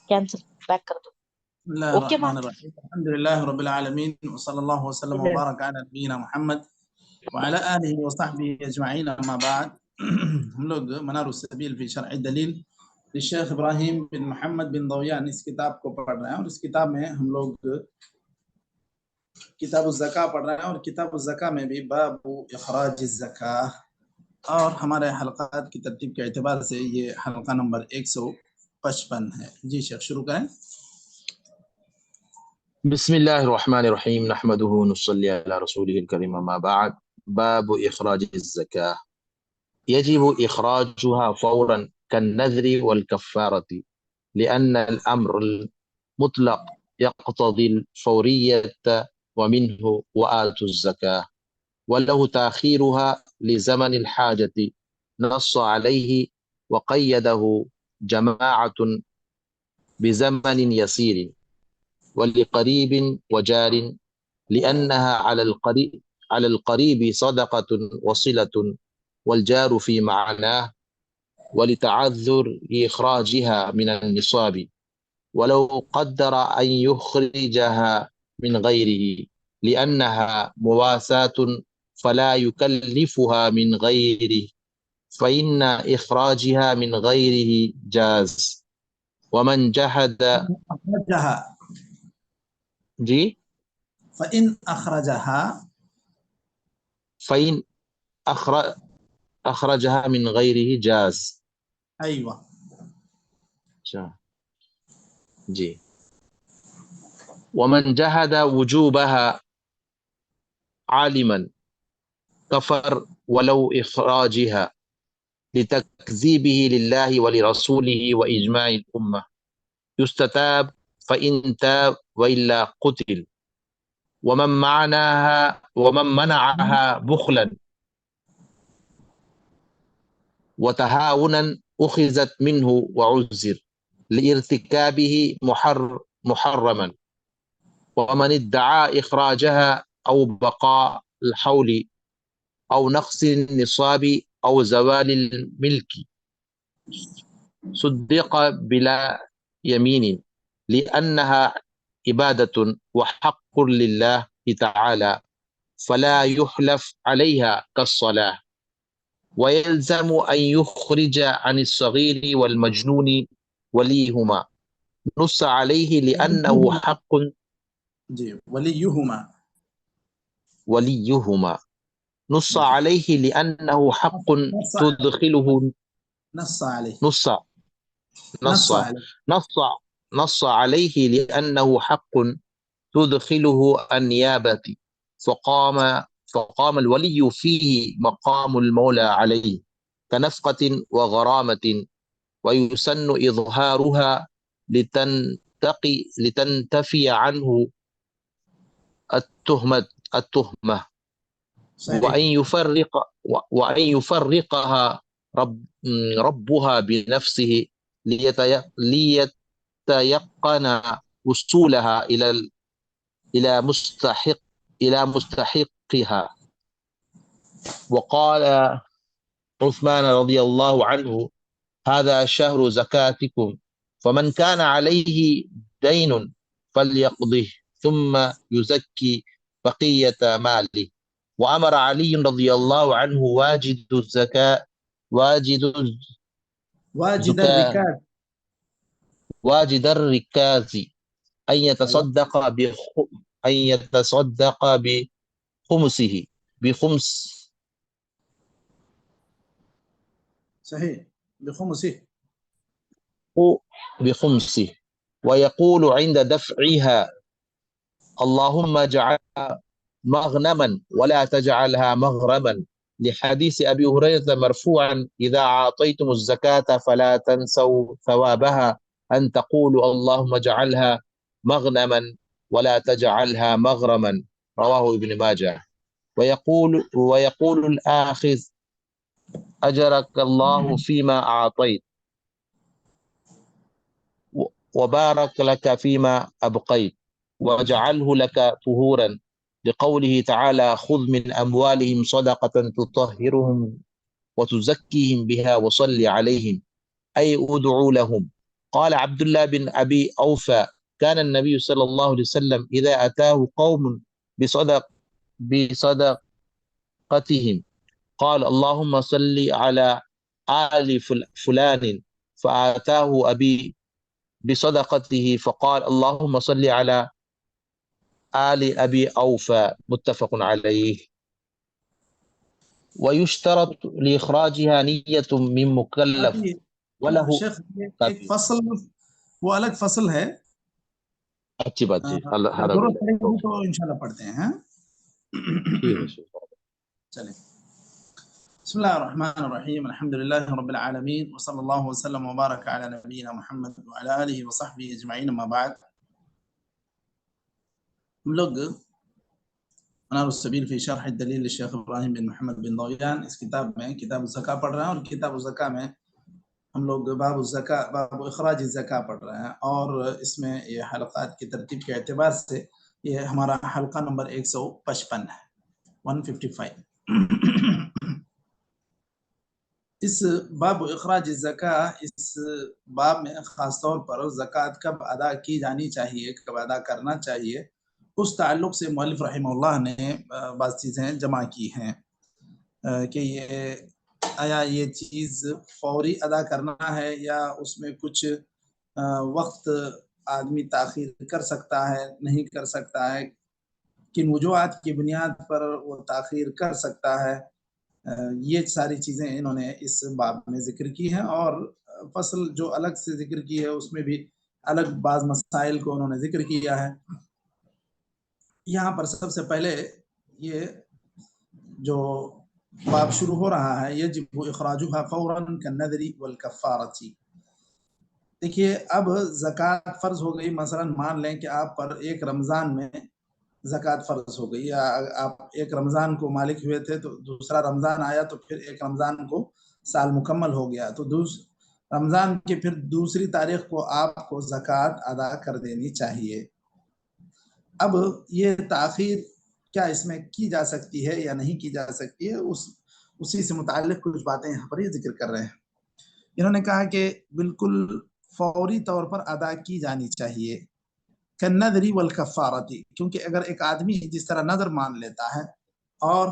Cancel back کر دو. بسم الله اوکے الرحمن الرحيم الحمد لله رب العالمين وصلى الله وسلم وبارك على نبينا محمد وعلى آله وصحبه أجمعين أما بعد. ہم لوگ منار السبیل فی شرع الدلیل للشیخ ابراہیم بن محمد بن ضویان اس کتاب کو پڑھ رہے ہیں، اور اس کتاب میں ہم لوگ کتاب الزکاة پڑھ رہے ہیں، اور کتاب الزکاة میں بھی باب اخراج الزکاة، اور ہمارے حلقات کی ترتیب کے اعتبار سے یہ حلقہ نمبر 155 ہے. جی شیخ شروع کریں. بسم الله الرحمن الرحيم نحمده ونصلي على رسوله الكريم أما بعد. باب إخراج الزكاة. يجب إخراجها فورا كالنذر والكفارة، لأن الأمر المطلق يقتضي الفورية، ومنه وآتوا الزكاة، وله تأخيرها لزمن الحاجة نص عليه وقيده جماعة بزمن يسير ولقريب وجار، لأنها على القريب صدقة وصلة، والجار في معناه، ولتعذر إخراجها من النصاب، ولو قدر أن يخرجها من غيره لأنها مواساة فلا يكلفها من غيره، فإن إخراجها من غيره جاز. ومن جحد أخرجها جی فإن أخرجها فإن أخرجها من غيره جاز. أيوة جی. ومن جحد وجوبها عالما كفر ولو إخراجها لتكذيبه لله ولرسوله وإجماع الأمة، يستتاب فإن تاب وإلا قتل. ومن منعها بخلا وتهاونا أخذت منه وعزر لارتكابه محرما. ومن ادعى إخراجها أو بقاء الحول أو نقص النصاب أو زوال الملك صدق بلا يمين، لأنها عبادة وحق لله تعالى، فلا يحلف عليها كالصلاة. ويلزم أن يخرج عن الصغير والمجنون وليهما، نص عليه لأنه حق. جی وليهما نص عليه لأنه حق تدخله نص عليه نص نص عليه لأنه حق تدخله النيابة، فقام الولي فيه مقام المولى عليه كنفقة وغرامة، ويسن إظهارها لتنتفي عنه التهمة، وأن يفرقها ربها بنفسه ليتيقن وصولها إلى مستحقها. وقال عثمان رضي الله عنه: هذا شهر زكاتكم، فمن كان عليه دين فليقضه ثم يزكي بقية ماله. وأمر علي رضي الله عنه واجد الركاز أن يتصدق بخمس صحيح بخمسه، ويقول عند دفعها: اللهم اجعلها مغنما ولا تجعلها مغرما، لحديث أبي هريرة مرفوعا: إذا أعطيتم الزكاة فلا تنسوا ثوابها، أن تقولوا اللهم اجعلها مغنما ولا تجعلها مغرما. رواه ابن ماجه. ويقول الآخذ: أجرك الله فيما أعطيت وبارك لك فيما أبقيت وجعله لك طهورا، لقوله تعالى: خذ من أموالهم صدقة تطهرهم وتزكيهم بها وصل عليهم، أي أدعو لهم. قال عبد الله بن أبي أوفى كان النبي صلى الله عليه وسلم إذا أتاه قوم بصدقتهم قال اللهم صل على آل فلان فآتاه أبي بصدقته فقال اللهم صل على آل أبي أوفى متفق عليه. ويشترط لإخراجها نية من مكلف ابھی وله. شیخ ایک فصل وہ الگ فصل ہے، اچھی بات جی، اگر ضرورت پڑے گی تو انشاءاللہ پڑھتے ہیں. ہاں چلیں. بسم الله الرحمن الرحيم الحمد لله رب العالمين وصلى الله وسلم وبارك على نبينا محمد وعلى آله وصحبه اجمعین. اما بعد، ہم لوگ منار السبیل فی شرح الدلیل للشیخ ابراہیم بن محمد بن ضویان اس کتاب میں کتاب الزکاة پڑھ رہے ہیں، اور کتاب الزکاة میں ہم لوگ باب الزکاة باب اخراج الزکاة پڑھ رہے ہیں، اور اس میں یہ حلقات کی ترتیب کے اعتبار سے یہ ہمارا حلقہ نمبر 155 ہے، 155. اس باب اخراج الزکاة، اس باب میں خاص طور پر زکوٰۃ کب ادا کی جانی چاہیے، کب ادا کرنا چاہیے، اس تعلق سے مؤلف رحمہ اللہ نے بعض چیزیں جمع کی ہیں کہ یہ آیا یہ چیز فوری ادا کرنا ہے یا اس میں کچھ وقت آدمی تاخیر کر سکتا ہے، نہیں کر سکتا ہے، کن وجوہات کی بنیاد پر وہ تاخیر کر سکتا ہے. یہ ساری چیزیں انہوں نے اس باب میں ذکر کی ہیں، اور فصل جو الگ سے ذکر کی ہے اس میں بھی الگ بعض مسائل کو انہوں نے ذکر کیا ہے. یہاں پر سب سے پہلے یہ جو باب شروع ہو رہا ہے یجب اخراجها فورا كالنذر والکفارۃ. دیکھیے اب زکوٰۃ فرض ہو گئی، مثلا مان لیں کہ آپ پر ایک رمضان میں زکوٰۃ فرض ہو گئی، یا آپ ایک رمضان کو مالک ہوئے تھے تو دوسرا رمضان آیا تو پھر ایک رمضان کو سال مکمل ہو گیا، تو رمضان کے پھر دوسری تاریخ کو آپ کو زکوٰۃ ادا کر دینی چاہیے. اب یہ تاخیر کیا اس میں کی جا سکتی ہے یا نہیں کی جا سکتی ہے، اسی سے متعلق کچھ باتیں یہاں پر یہ ذکر کر رہے ہیں. انہوں نے کہا کہ بالکل فوری طور پر ادا کی جانی چاہیے، کالنذر والکفارۃ، کیونکہ اگر ایک آدمی جس طرح نظر مان لیتا ہے اور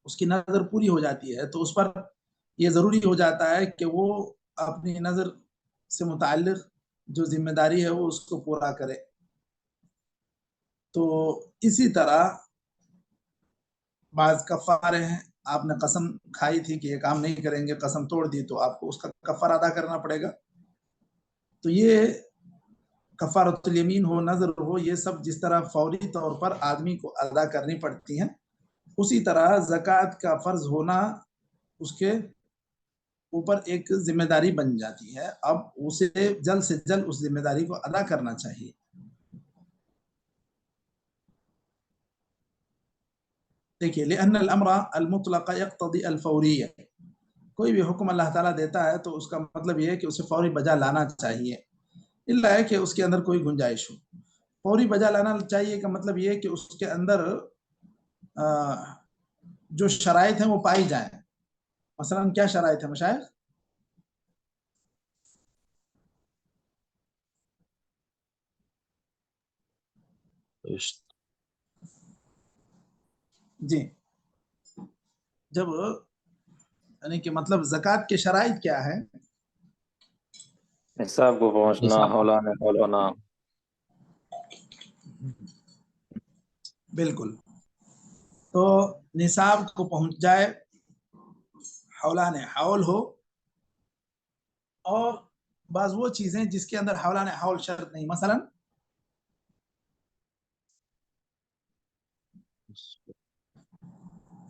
اس کی نظر پوری ہو جاتی ہے تو اس پر یہ ضروری ہو جاتا ہے کہ وہ اپنی نظر سے متعلق جو ذمہ داری ہے وہ اس کو پورا کرے. تو اسی طرح بعض کفارے ہیں، آپ نے قسم کھائی تھی کہ یہ کام نہیں کریں گے، قسم توڑ دی تو آپ کو اس کا کفارہ ادا کرنا پڑے گا. تو یہ کفارۃ الیمین ہو، نظر ہو، یہ سب جس طرح فوری طور پر آدمی کو ادا کرنی پڑتی ہیں، اسی طرح زکوٰۃ کا فرض ہونا اس کے اوپر ایک ذمہ داری بن جاتی ہے. اب اسے جلد سے جلد اس ذمہ داری کو ادا کرنا چاہیے. دیکھیے لأن الامر المطلق يقتضي الفوریہ، کوئی بھی حکم اللہ تعالیٰ دیتا ہے تو اس کا مطلب یہ ہے کہ اسے فوری بجا لانا چاہیے، الا ہے کہ اس کے اندر کوئی گنجائش ہو. فوری بجا لانا چاہیے کا مطلب یہ ہے کہ اس کے اندر جو شرائط ہیں وہ پائی جائیں. مثلا کیا شرائط ہیں مشائخ؟ جی جب یعنی کہ مطلب زکوٰۃ کے شرائط کیا ہے؟ نصاب کو پہنچنا، ہولانے ہولانا. بالکل، تو نصاب کو پہنچ جائے، حولان حول ہو، اور بعض وہ چیزیں جس کے اندر حولان حول شرط نہیں، مثلا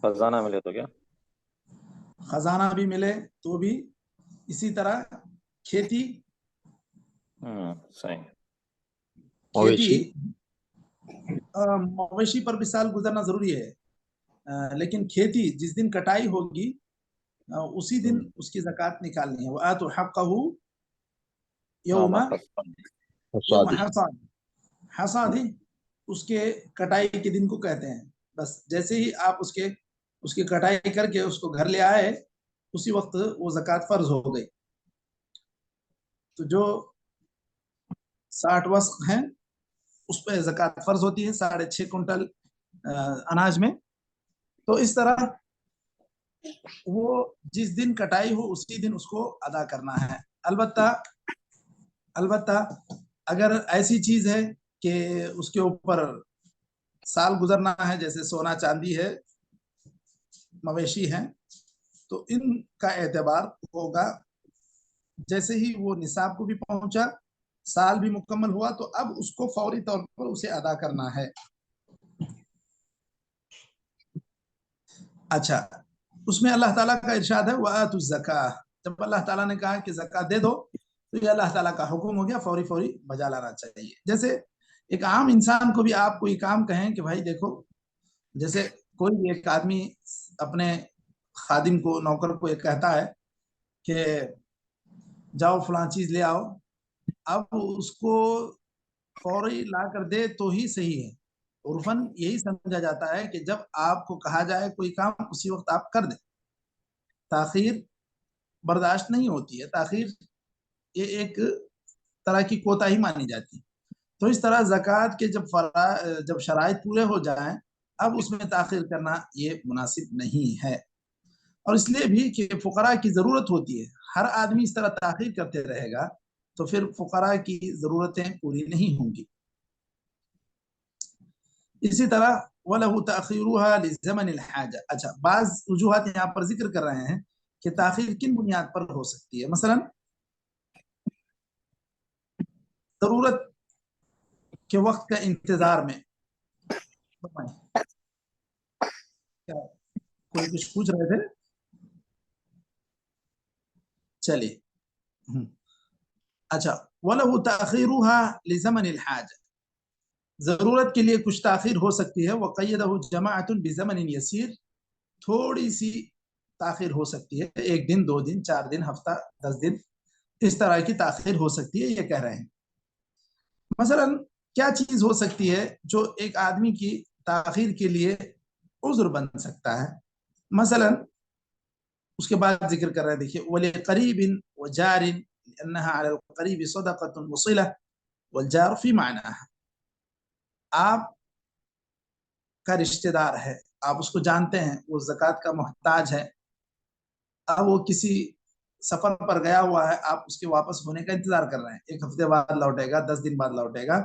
خزانہ ملے تو کیا خزانہ بھی ملے تو بھی، اسی طرح کھیتی، صحیح. کھیتی مویشی پر بھی سال گزرنا ضروری ہے، لیکن کھیتی جس دن کٹائی ہوگی اسی دن اس کی زکوٰۃ نکالنی ہے. وآتوا حقہ یوم حصاد، حصاد ہی اس کے کٹائی کے دن کو کہتے ہیں. بس جیسے ہی آپ اس کی کٹائی کر کے اس کو گھر لے آئے اسی وقت وہ زکوٰۃ فرض ہو گئی. تو جو 60 وسق ہیں اس پہ زکوٰۃ فرض ہوتی ہے 6.5 کنٹل اناج میں. تو اس طرح وہ جس دن کٹائی ہو اسی دن اس کو ادا کرنا ہے. البتہ اگر ایسی چیز ہے کہ اس کے اوپر سال گزرنا ہے، جیسے سونا چاندی ہے، مویشی ہیں، تو ان کا اعتبار ہوگا جیسے ہی وہ نصاب کو بھی پہنچا، سال بھی مکمل ہوا، تو اب اس کو فوری طور پر اسے ادا کرنا ہے. اچھا، اس میں اللہ تعالیٰ کا ارشاد ہے وَآتُوا الزَّكَاةَ. جب اللہ تعالیٰ نے کہا کہ زکوٰۃ دے دو تو یہ اللہ تعالیٰ کا حکم ہو گیا، فوری بجا لانا چاہیے. جیسے ایک عام انسان کو بھی آپ کوئی کام کہیں کہ بھائی دیکھو، جیسے کوئی ایک آدمی اپنے خادم کو، نوکر کو ایک کہتا ہے کہ جاؤ فلاں چیز لے آؤ، اب اس کو فوری لا کر دے تو ہی صحیح ہے. عرفاً یہی سمجھا جاتا ہے کہ جب آپ کو کہا جائے کوئی کام اسی وقت آپ کر دیں. تاخیر برداشت نہیں ہوتی ہے، تاخیر یہ ایک طرح کی کوتاہی مانی جاتی ہے. تو اس طرح زکوٰۃ کے جب شرائط پورے ہو جائیں، اب اس میں تاخیر کرنا یہ مناسب نہیں ہے. اور اس لیے بھی کہ فقراء کی ضرورت ہوتی ہے. ہر آدمی اس طرح تاخیر کرتے رہے گا تو پھر فقراء کی ضرورتیں پوری نہیں ہوں گی. اسی طرح وَلَهُ تَأْخِيرُهَا لِزَمَنِ الْحَاجَةِ. اچھا، بعض وجوہات یہاں پر ذکر کر رہے ہیں کہ تاخیر کن بنیاد پر ہو سکتی ہے. مثلا ضرورت کے وقت کا انتظار میں. کوئی کچھ پوچھ رہے تھے؟ چلیے. اچھا، وَلَهُ تَأْخِيرُهَا لِزَمَنِ الْحَاجَةِ. ضرورت کے لیے کچھ تاخیر ہو سکتی ہے. وَقَيَّدَهُ جَمَاعَةٌ بِزَمَنٍ يَسِيرٍ. تھوڑی سی تاخیر ہو سکتی ہے، 1 دن 2 دن 4 دن، ہفتہ 10 دن، اس طرح کی تاخیر ہو سکتی ہے، یہ کہہ رہے ہیں. مثلا کیا چیز ہو سکتی ہے جو ایک آدمی کی تاخیر کے لیے عذر بن سکتا ہے. مثلا اس کے بعد ذکر کر رہے ہیں، دیکھیے وَلِقَرِيبٍ وَجَارٍ لِأَنَّهَا عَلَى الْقَرِيبِ صَدَقَةٌ وَصِلَةٌ وَالْجَارُ فِي مَعْنَاهَا. آپ کا رشتہ دار ہے، آپ اس کو جانتے ہیں، وہ زکوٰۃ کا محتاج ہے، اب وہ کسی سفر پر گیا ہوا ہے، آپ اس کے واپس ہونے کا انتظار کر رہے ہیں، 1 ہفتے بعد لوٹے گا، 10 دن بعد لوٹے گا،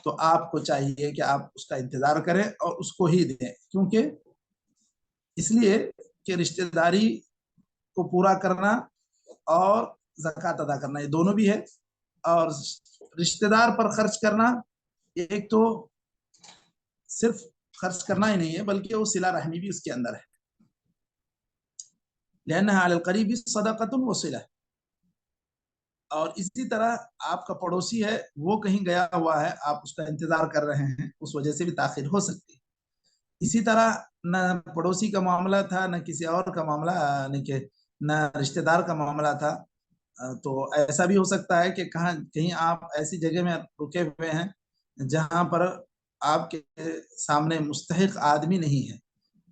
تو آپ کو چاہیے کہ آپ اس کا انتظار کریں اور اس کو ہی دیں. کیونکہ اس لیے کہ رشتہ داری کو پورا کرنا اور زکوٰۃ ادا کرنا یہ دونوں بھی ہے. اور رشتہ دار پر خرچ کرنا ایک تو صرف خرچ کرنا ہی نہیں ہے، بلکہ وہ صلہ رحمی بھی اس کے اندر ہے. لأنها على القریب صدقة وصلة. اور اسی طرح آپ کا پڑوسی ہے، وہ کہیں گیا ہوا ہے، آپ اس کا انتظار کر رہے ہیں، اس وجہ سے بھی تاخیر ہو سکتی ہے. اسی طرح نہ پڑوسی کا معاملہ تھا، نہ کسی اور کا معاملہ، نہ رشتہ دار کا معاملہ تھا، تو ایسا بھی ہو سکتا ہے کہ کہیں آپ ایسی جگہ میں رکے ہوئے ہیں جہاں پر آپ کے سامنے مستحق آدمی نہیں ہے،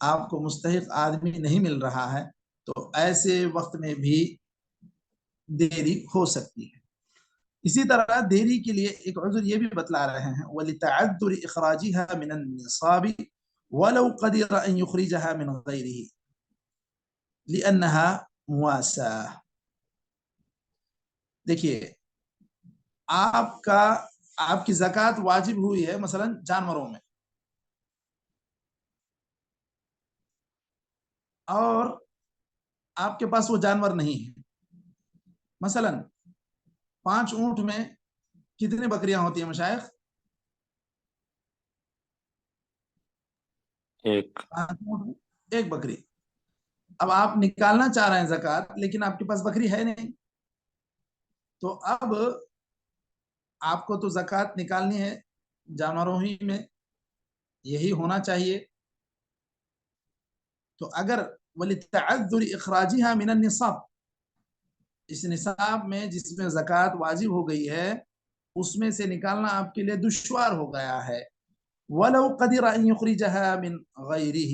آپ کو مستحق آدمی نہیں مل رہا ہے، تو ایسے وقت میں بھی دیری ہو سکتی ہے. اسی طرح دیری کے لیے ایک عذر یہ بھی بتلا رہے ہیں وَلِتَعَذُّرِ إِخْرَاجِهَا مِنَ النِّصَابِ وَلَوْ قَدِرَ أَن يُخْرِجَهَا مِنْ غَيْرِهِ لِأَنَّهَا مُوَاسَاةٌ. دیکھیے، آپ کی زکوٰۃ واجب ہوئی ہے مثلا جانوروں میں، اور آپ کے پاس وہ جانور نہیں ہے. مثلا 5 اونٹ میں کتنے بکریاں ہوتی ہیں مشائخ؟ 1. 5 اونٹ میں 1 بکری. اب آپ نکالنا چاہ رہے ہیں زکوٰۃ، لیکن آپ کے پاس بکری ہے نہیں، تو اب آپ کو تو زکوٰۃ نکالنی ہے جانوروں ہی میں، یہی ہونا چاہیے. تو اگر وَلِتَعَذُّرِ إِخْرَاجِهَا مِنَ النِّصَابِ، اس نصاب میں جس میں زکوٰۃ واجب ہو گئی ہے اس میں سے نکالنا آپ کے لیے دشوار ہو گیا ہے. وَلَوْ قَدِرَ أَن يُخْرِجَهَا مِنْ غَيْرِهِ.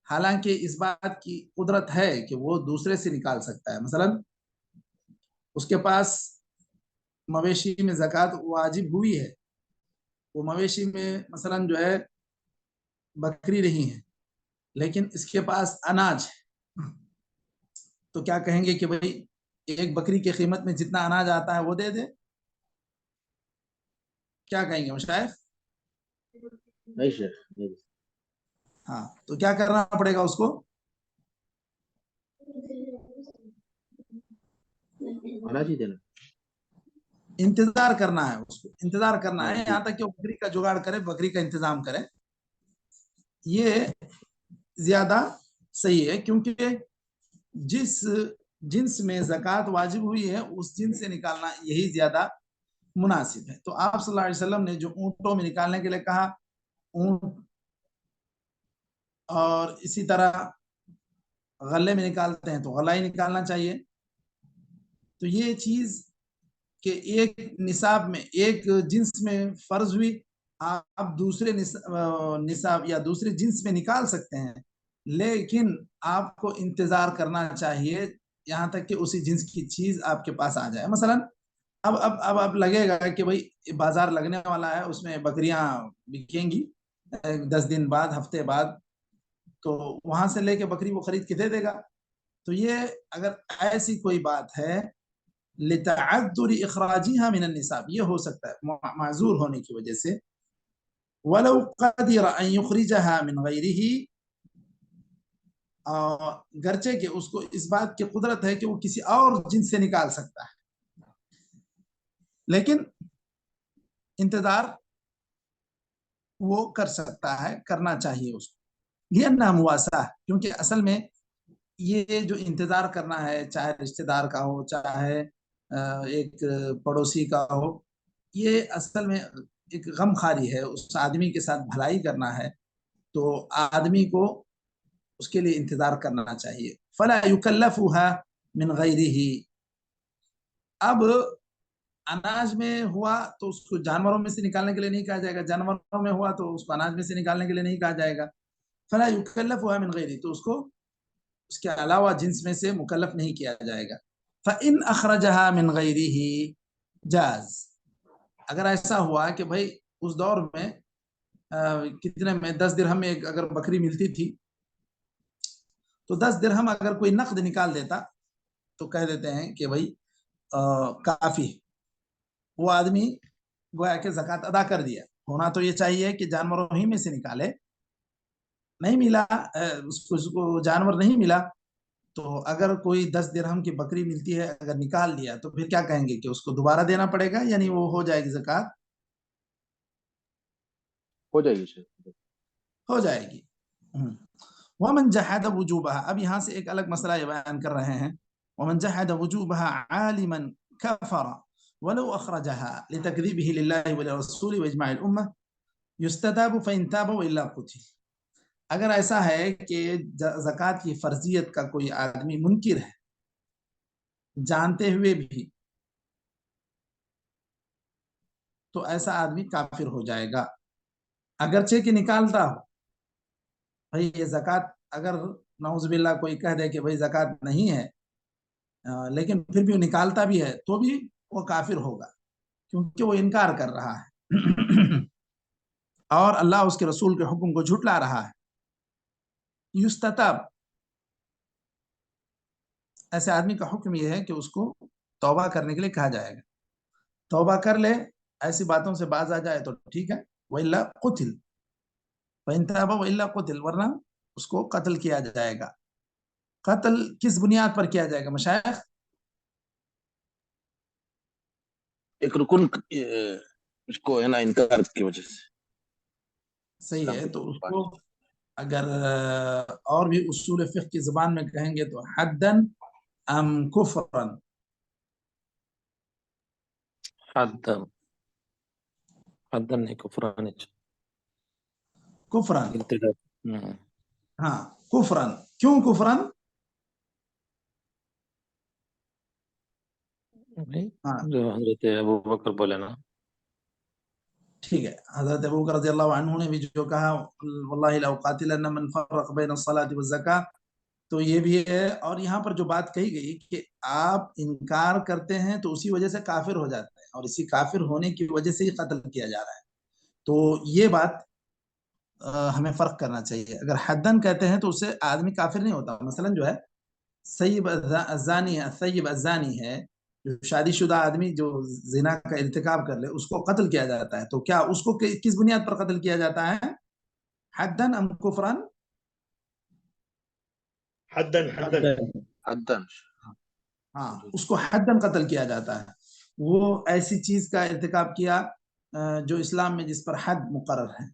حالانکہ اس بات کی قدرت ہے کہ وہ دوسرے سے نکال سکتا ہے. مثلا اس کے پاس مویشی میں زکوٰۃ واجب ہوئی ہے، وہ مویشی میں مثلا جو ہے بکری نہیں ہے لیکن اس کے پاس اناج ہے، تو کیا کہیں گے کہ بھئی ایک بکری کی قیمت میں جتنا اناج آتا ہے وہ دے دے؟ کیا کہیں گے مشائخ؟ نہیں شیخ، نہیں، ہاں، تو کیا کرنا پڑے گا اس کو؟ اناج ہی دینا. انتظار کرنا ہے، اس کو انتظار کرنا ہے ہاں جی. یہاں تک کہ وہ بکری کا جگاڑ کرے، بکری کا انتظام کرے. یہ زیادہ صحیح ہے، کیونکہ جس جنس میں زکوٰۃ واجب ہوئی ہے اس جنس سے نکالنا یہی زیادہ مناسب ہے. تو آپ صلی اللہ علیہ وسلم نے جو اونٹوں میں نکالنے کے لیے کہا، اونٹ اور اسی طرح غلے میں نکالتے ہیں تو غلہ ہی نکالنا چاہیے. تو یہ چیز کہ ایک نصاب میں، ایک جنس میں فرض ہوئی، آپ دوسرے نصاب یا دوسرے جنس میں نکال سکتے ہیں، لیکن آپ کو انتظار کرنا چاہیے یہاں تک کہ اسی جنس کی چیز آپ کے پاس آ جائے. مثلا اب لگے گا کہ بھئی بازار لگنے والا ہے، اس میں بکریاں بکیں گی 10 دن بعد، ہفتے بعد، تو وہاں سے لے کے بکری وہ خرید کے دے دے گا. تو یہ اگر ایسی کوئی بات ہے لتعذر اخراجها من النصاب، یہ ہو سکتا ہے معذور ہونے کی وجہ سے. ولو قدر ان يخرجها من غیره، گرچہ کہ اس کو اس بات کی قدرت ہے کہ وہ کسی اور جنس سے نکال سکتا ہے، لیکن انتظار وہ کر سکتا ہے، کرنا چاہیے اس کو. لأنها مواساہ، کیونکہ اصل میں یہ جو انتظار کرنا ہے، چاہے رشتہ دار کا ہو، چاہے ایک پڑوسی کا ہو، یہ اصل میں ایک غم خاری ہے، اس آدمی کے ساتھ بھلائی کرنا ہے، تو آدمی کو اس کے لیے انتظار کرنا چاہیے. فلا یکلفها من غیرہ. اب اناج میں ہوا تو اس کو جانوروں میں سے نکالنے کے لیے نہیں کہا جائے گا، جانوروں میں ہوا تو اس کو اناج میں سے نکالنے کے لیے نہیں کہا جائے گا. فلا یکلفها من غیرہ، تو اس کو اس کے علاوہ جنس میں سے مکلف نہیں کیا جائے گا. فَإِنْ أَخْرَجَهَا مِنْ غَيْرِهِ جاز. اگر ایسا ہوا کہ بھائی اس دور میں کتنے میں 10 درہم میں اگر بکری ملتی تھی، تو 10 درہم اگر کوئی نقد نکال دیتا تو کہہ دیتے ہیں کہ بھائی کافی، وہ آدمی گویا کہ زکوٰۃ ادا کر دیا. ہونا تو یہ چاہیے کہ جانوروں ہی میں سے نکالے، نہیں ملا، اس کو جانور نہیں ملا، تو اگر کوئی 10 درہم کی بکری ملتی ہے، اگر نکال لیا تو پھر کیا کہیں گے کہ اس کو دوبارہ دینا پڑے گا، یعنی وہ ہو جائے گی زکوٰۃ؟ ہو جائے گی شیخ. ہو جائے گی. ومن جحد وجوبها، اب یہاں سے ایک الگ مسئلہ یہ بیان کر رہے ہیں. ومن جحد وجوبها عالما كفر ولو اخرجها لتكذيبه لله ولرسوله واجماع الامه يستتاب فان تاب والا قتل. اگر ایسا ہے کہ زکوٰۃ کی فرضیت کا کوئی آدمی منکر ہے جانتے ہوئے بھی، تو ایسا آدمی کافر ہو جائے گا، اگرچہ کہ نکالتا ہو. بھائی یہ زکوٰۃ، اگر نعوذ باللہ کوئی کہہ دے کہ بھائی زکوٰۃ نہیں ہے، لیکن پھر بھی وہ نکالتا بھی ہے، تو بھی وہ کافر ہوگا، کیونکہ وہ انکار کر رہا ہے اور اللہ اس کے رسول کے حکم کو جھٹلا رہا ہے. یستتاب، ایسے آدمی کا حکم یہ ہے کہ اس کو توبہ کرنے کے لیے کہا جائے گا. توبہ کر لے، ایسی باتوں سے باز آ جائے تو ٹھیک ہے. وَإِلَّا قُتِلْ، فَإِنْ تَابَ وَإِلَّا قُتِلْ، ورنہ اس کو قتل کیا جائے گا. قتل کس بنیاد پر کیا جائے گا مشائخ؟ ایک رکن اس کو ہے نا انکار کی وجہ سے. صحیح ہے، تو اس کو اگر اور بھی اصول فقہ کی زبان میں کہیں گے تو حدن ام کفرن. حدن، حدن نہیں، کفران. کفرن، ارتداد. ہاں کفرن. کیوں کفرن؟ ہاں جو حضرت ابو بکر بولے نا. ٹھیک ہے، حضرت ابو بکر رضی اللہ عنہ نے بھی جو کہا واللہ لاقاتلن من فرق بین الصلاۃ والزکاۃ، تو یہ بھی ہے. اور یہاں پر جو بات کہی گئی کہ آپ انکار کرتے ہیں تو اسی وجہ سے کافر ہو جاتے ہیں، اور اسی کافر ہونے کی وجہ سے ہی قتل کیا جا رہا ہے. تو یہ بات ہمیں فرق کرنا چاہیے. اگر حدن کہتے ہیں تو اس سے آدمی کافر نہیں ہوتا. مثلا جو ہے سیب الزانی الثیب الزانی ہے، جو شادی شدہ آدمی جو زنا کا ارتکاب کر لے اس کو قتل کیا جاتا ہے. تو کیا اس کو کس بنیاد پر قتل کیا جاتا ہے؟ حدن ام کفرن؟ حدن حدن. ہاں، اس کو حدن قتل کیا جاتا ہے. وہ ایسی چیز کا ارتکاب کیا جو اسلام میں جس پر حد مقرر ہے.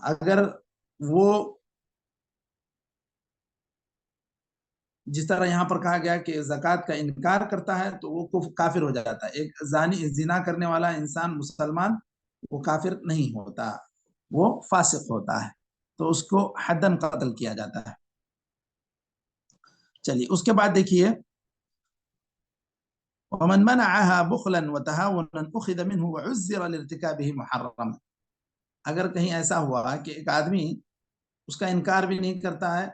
اگر وہ جس طرح یہاں پر کہا گیا کہ زکوٰۃ کا انکار کرتا ہے تو وہ کافر ہو جاتا ہے. ایک زنا کرنے والا انسان مسلمان وہ کافر نہیں ہوتا، وہ فاسق ہوتا ہے. تو اس کو حدن قتل کیا جاتا ہے. چلیے اس کے بعد دیکھیے ومن منعها بخلا وتهاونا اخذ منه وعزر لارتكابه محرما. اگر کہیں ایسا ہوا کہ ایک آدمی اس کا انکار بھی نہیں کرتا ہے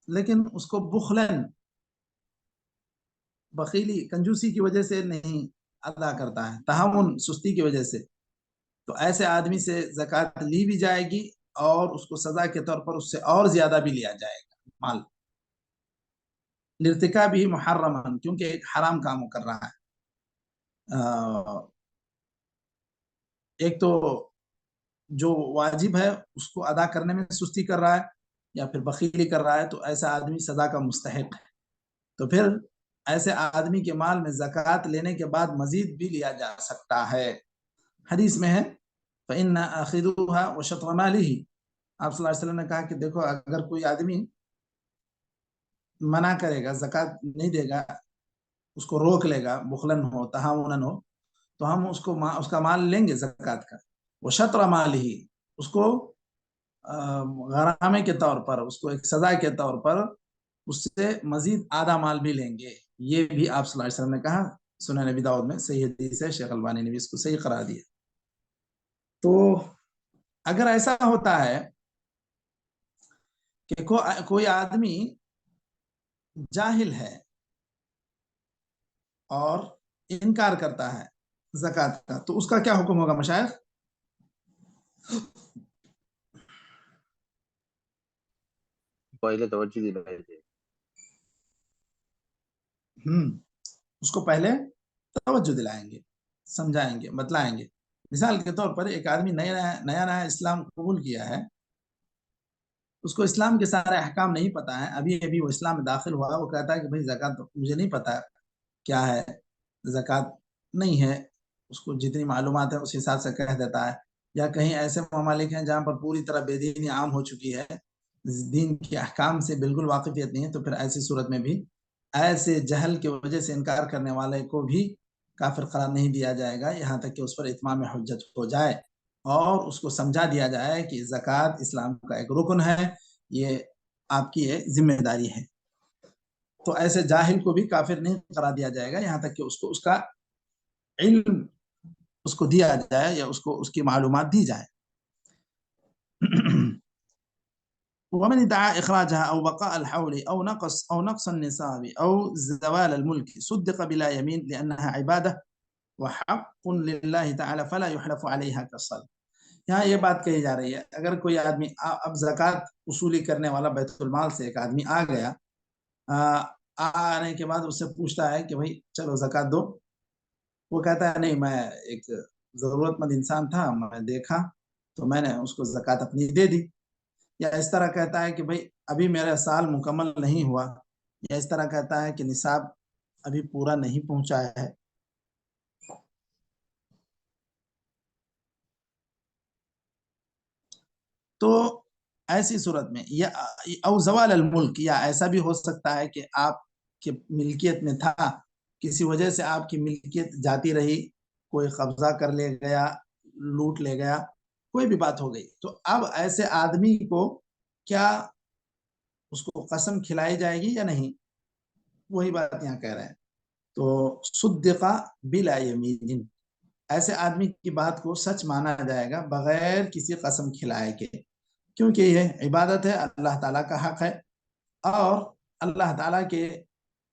لیکن اس کو بخلن بخیلی کنجوسی کی وجہ سے نہیں ادا کرتا ہے، تہاون سستی کی وجہ سے، تو ایسے آدمی سے زکوٰۃ لی بھی جائے گی اور اس کو سزا کے طور پر اس سے اور زیادہ بھی لیا جائے گا مال. لارتکابہ محرما، کیونکہ ایک حرام کام کر رہا ہے. ایک تو جو واجب ہے اس کو ادا کرنے میں سستی کر رہا ہے یا پھر بخیلی کر رہا ہے، تو ایسا آدمی سزا کا مستحق ہے. تو پھر ایسے آدمی کے مال میں زکوٰۃ لینے کے بعد مزید بھی لیا جا سکتا ہے. حدیث میں ہے فَإِنَّ آخِذُوهَا وَشَطْرَ مَالِهِ. آپ صلی اللہ علیہ وسلم نے کہا کہ دیکھو اگر کوئی آدمی منع کرے گا، زکوٰۃ نہیں دے گا، اس کو روک لے گا، بخلن ہو تہاونن ہو، تو ہم اس کا مال لیں گے زکوٰۃ کا. وَشَطْرَ مَالِهِ، اس کو غرامے کے طور پر، اس کو ایک سزا کے طور پر اس سے مزید آدھا مال بھی لیں گے. یہ بھی آپ صلی اللہ علیہ وسلم نے کہا. سنن نبی داؤد میں صحیح حدیث ہے، شیخ البانی نے بھی اس کو صحیح قرار دیا. تو اگر ایسا ہوتا ہے کہ کوئی آدمی جاہل ہے اور انکار کرتا ہے زکوٰۃ کا، تو اس کا کیا حکم ہوگا مشائخ؟ پہلے توجہ دلائیں گے. اس کو پہلے توجہ دلائیں گے، سمجھائیں گے، بتلائیں گے. مثال کے طور پر ایک آدمی نیا اسلام قبول کیا ہے، اس کو اسلام کے سارے احکام نہیں پتا ہے، ابھی وہ اسلام میں داخل ہوا، وہ کہتا ہے کہ بھائی زکوٰۃ مجھے نہیں پتا کیا ہے، زکوٰۃ نہیں ہے. اس کو جتنی معلومات ہے اس حساب سے کہہ دیتا ہے. یا کہیں ایسے ممالک ہیں جہاں پر پوری طرح بے دینی عام ہو چکی ہے، دین کے احکام سے بالکل واقفیت نہیں ہے، تو پھر ایسی صورت میں بھی ایسے جہل کی وجہ سے انکار کرنے والے کو بھی کافر قرار نہیں دیا جائے گا، یہاں تک کہ اس پر اتمام حجت ہو جائے اور اس کو سمجھا دیا جائے کہ زکوٰۃ اسلام کا ایک رکن ہے، یہ آپ کی ایک ذمہ داری ہے. تو ایسے جاہل کو بھی کافر نہیں قرار دیا جائے گا یہاں تک کہ اس کو اس کا علم اس کو دیا جائے یا اس کو اس کی معلومات دی جائے. ومن ادعى اخراجها او بقاء الحول او نقص النصاب او زوال الملك صدق بلا يمين لانها عباده وحق لله تعالى فلا يحلف عليها كالصلاه. یہاں یہ بات کہی جا رہی ہے اگر کوئی آدمی اب زکوٰۃ وصولی کرنے والا بیت المال سے ایک آدمی آ گیا، آنے کے بعد اس سے پوچھتا ہے کہ بھائی چلو زکوٰۃ دو، وہ کہتا ہے نہیں، میں ایک ضرورت مند انسان تھا، میں دیکھا تو میں نے اس کو زکوٰۃ اپنی دے دی. یا اس طرح کہتا ہے کہ بھائی ابھی میرا سال مکمل نہیں ہوا، یا اس طرح کہتا ہے کہ نصاب ابھی پورا نہیں پہنچا ہے. تو ایسی صورت میں یا او زوال الملک، یا ایسا بھی ہو سکتا ہے کہ آپ کی ملکیت میں تھا، کسی وجہ سے آپ کی ملکیت جاتی رہی، کوئی قبضہ کر لے گیا، لوٹ لے گیا، کوئی بھی بات ہو گئی، تو اب ایسے آدمی کو کیا اس کو قسم کھلائی جائے گی یا نہیں؟ وہی بات یہاں کہہ رہے ہیں. تو صدق بلا یمین، ایسے آدمی کی بات کو سچ مانا جائے گا بغیر کسی قسم کھلائے کے، کیونکہ یہ عبادت ہے، اللہ تعالیٰ کا حق ہے، اور اللہ تعالیٰ کے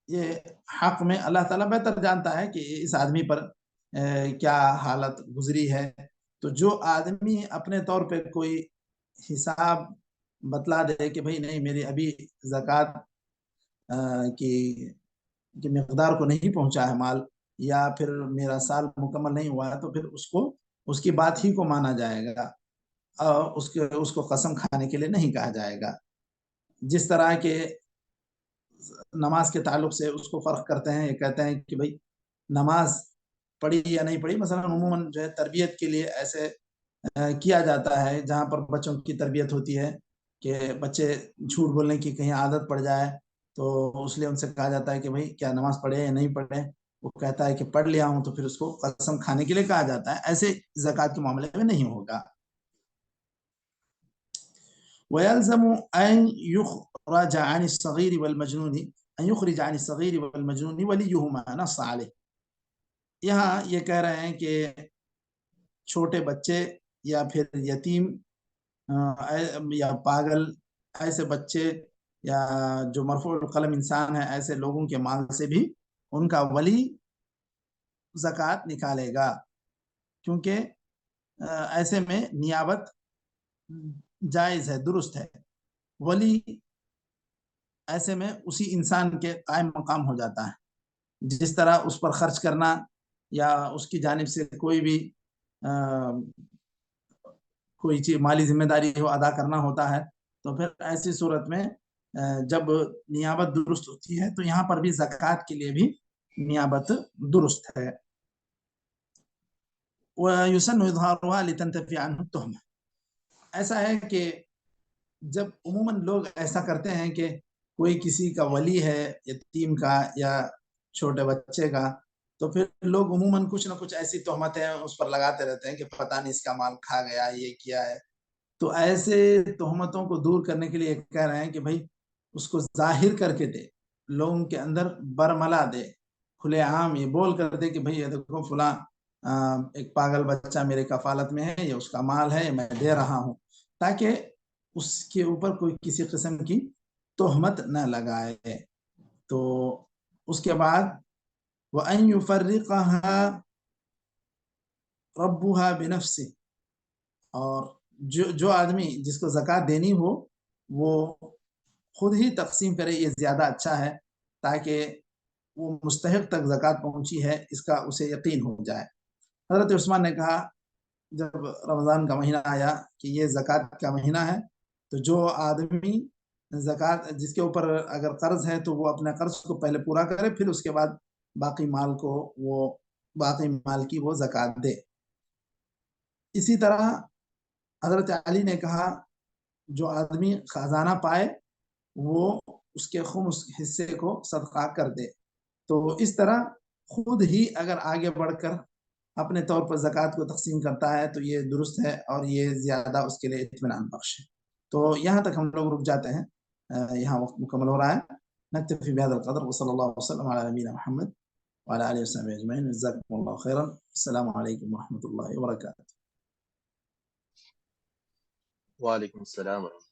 یہ حق میں اللہ تعالیٰ بہتر جانتا ہے کہ اس آدمی پر کیا حالت گزری ہے. تو جو آدمی اپنے طور پہ کوئی حساب بتلا دے کہ بھئی نہیں میری ابھی زکوٰۃ کی مقدار کو نہیں پہنچا ہے مال، یا پھر میرا سال مکمل نہیں ہوا ہے، تو پھر اس کی بات ہی کو مانا جائے گا، اور اس کو قسم کھانے کے لیے نہیں کہا جائے گا. جس طرح کے نماز کے تعلق سے اس کو فرق کرتے ہیں، یہ کہتے ہیں کہ بھئی نماز پڑھی یا نہیں پڑھی. مثلا عموماً جو ہے تربیت کے لیے ایسے کیا جاتا ہے جہاں پر بچوں کی تربیت ہوتی ہے کہ بچے جھوٹ بولنے کی کہیں عادت پڑ جائے، تو اس لیے ان سے کہا جاتا ہے کہ بھئی کیا نماز پڑھے یا نہیں پڑھے. وہ کہتا ہے کہ پڑھ لیا ہوں، تو پھر اس کو قسم کھانے کے لیے کہا جاتا ہے. ایسے زکوٰۃ کے معاملے میں نہیں ہوگا. وَيَلْزَمُ أَنْ يُخْرَجَ عَنِ الصَّغِيرِ وَالْمَجْنُونِ أَنْ يُخْرِجَ عَنِ الصَّغِيرِ وَالْمَجْنُونِ وَلِيُّهُمَا نَصَّ عَلَيْهِ. یہاں یہ کہہ رہے ہیں کہ چھوٹے بچے یا پھر یتیم یا پاگل ایسے بچے یا جو مرفوع القلم انسان ہے، ایسے لوگوں کے مال سے بھی ان کا ولی زکوٰۃ نکالے گا، کیونکہ ایسے میں نیابت جائز ہے، درست ہے. ولی ایسے میں اسی انسان کے قائم مقام ہو جاتا ہے. جس طرح اس پر خرچ کرنا یا اس کی جانب سے کوئی بھی کوئی چیز مالی ذمہ داری ہو ادا کرنا ہوتا ہے، تو پھر ایسی صورت میں جب نیابت درست ہوتی ہے تو یہاں پر بھی زکوٰۃ کے لیے بھی نیابت درست ہے. وَيُسَنُّ إِظْهَارُهَا لِتَنْتَفِيَ عَنْهُ التُّهْمَةُ. ایسا ہے کہ جب عموماً لوگ ایسا کرتے ہیں کہ کوئی کسی کا ولی ہے، یتیم کا یا چھوٹے بچے کا، تو پھر لوگ عموماً کچھ نہ کچھ ایسی تہمتیں اس پر لگاتے رہتے ہیں کہ پتہ نہیں اس کا مال کھا گیا، یہ کیا ہے. تو ایسے تہمتوں کو دور کرنے کے لیے کہہ رہے ہیں کہ بھائی اس کو ظاہر کر کے دے، لوگوں کے اندر برملا دے، کھلے عام یہ بول کر دے کہ بھائی یہ دیکھو فلاں ایک پاگل بچہ میرے کفالت میں ہے، یہ اس کا مال ہے، میں دے رہا ہوں، تاکہ اس کے اوپر کوئی کسی قسم کی تہمت نہ لگائے. تو اس کے بعد وَأَن يُفَرِّقَهَا رَبُّهَا بِنَفْسِهِ. اور جو آدمی جس کو زکوٰۃ دینی ہو وہ خود ہی تقسیم کرے، یہ زیادہ اچھا ہے، تاکہ وہ مستحق تک زکوٰۃ پہنچی ہے اس کا اسے یقین ہو جائے. حضرت عثمان نے کہا جب رمضان کا مہینہ آیا کہ یہ زکوٰۃ کا مہینہ ہے، تو جو آدمی زکوٰۃ جس کے اوپر اگر قرض ہے تو وہ اپنے قرض کو پہلے پورا کرے، پھر اس کے بعد باقی مال کی وہ زکوٰۃ دے. اسی طرح حضرت علی نے کہا جو آدمی خزانہ پائے وہ اس کے خمس حصے کو صدقہ کر دے. تو اس طرح خود ہی اگر آگے بڑھ کر اپنے طور پر زکوٰۃ کو تقسیم کرتا ہے تو یہ درست ہے اور یہ زیادہ اس کے لیے اطمینان بخش ہے. تو یہاں تک ہم لوگ رک جاتے ہیں، یہاں وقت مکمل ہو رہا ہے. نکتفی بهذا القدر وصلی اللہ وسلم علی نبینا محمد وعلى آله وصحبه اجمعین. جزاکم اللہ خیرا. السلام علیکم ورحمۃ اللہ وبرکاتہ. وعلیکم السلام ورحمۃ اللہ.